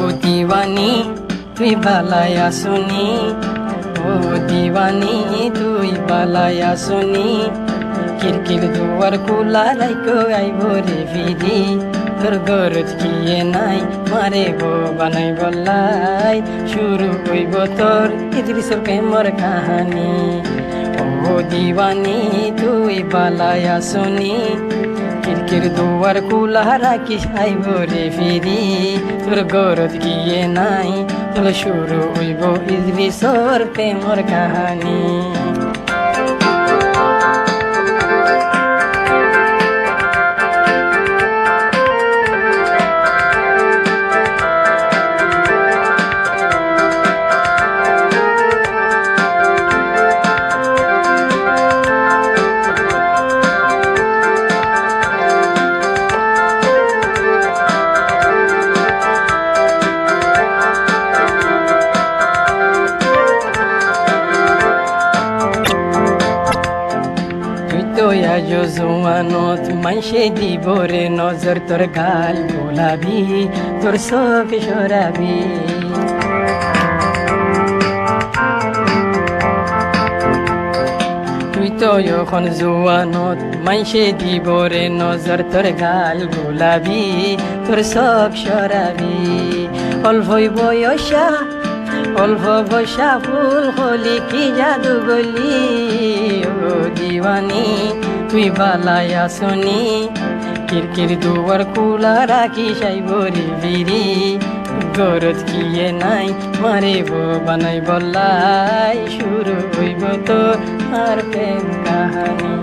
ও দিওয়ানি তুই বালাই আসনি, ও দিওয়ানি তুই বালাই আসনি, কিরকির দুয়ার খোলা রাইকো আইব রে ফিরি, তোর গরজ কিয়ে নাই মারে বানাই বললাই, শুরু হইব তোর ইদ্রিসের প্রেমর কাহানি। ও দিওয়ানি তুই বালাই আসনি, কিরকির দুয়ার খোলা রাখিস আইব রে ফিরি, তোর গরজ কিয়ে নাই তোর শুরু হইব ইদ্রিসের প্রেমর কাহানি। আজো জোয়ানত মাইসে দিব রে নজর, তোর গাল গোলাবি তোর চোখ সরাবি, তুই তো এখন জোয়ানত মাইসে দিব রে নজর, তোর গাল গোলাবি তোর চোখ সরাবি, অল্পই বয়সা অল্প বসা ফুল হলি কি জাদু গলি, ও দিওয়ানি তুই বালাই আসনি, কিরকির দুয়ার খোলা রাখি সাইবরি বিরি, গরজ কিয়ে নাই মারে বানাই বললাই, শুরু হইব তো আর প্রেম কাহানি।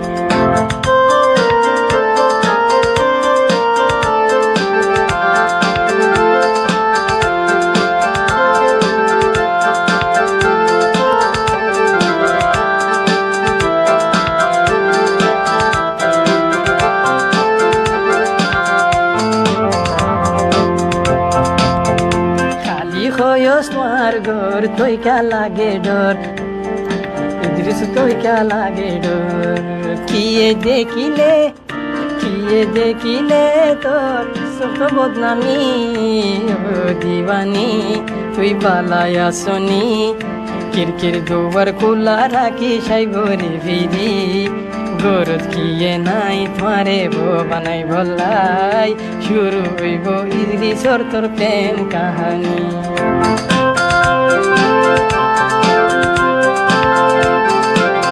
তোমার ঘর তুই কা লাগে ডর, ইদ্রিস তুই কা লাগে ডর, কিয়ে দেখিলে তোর সব বদনামি, ও দিওয়ানি তুই বালাই আসনি, কিরকির দুয়ার খোলা রাখি সাইবরি ফিরি, গরজ কিয়ে নাই তোমারে বানাই বললাই, শুরু হইব ইদ্রিসর তোর প্রেম কাহানি।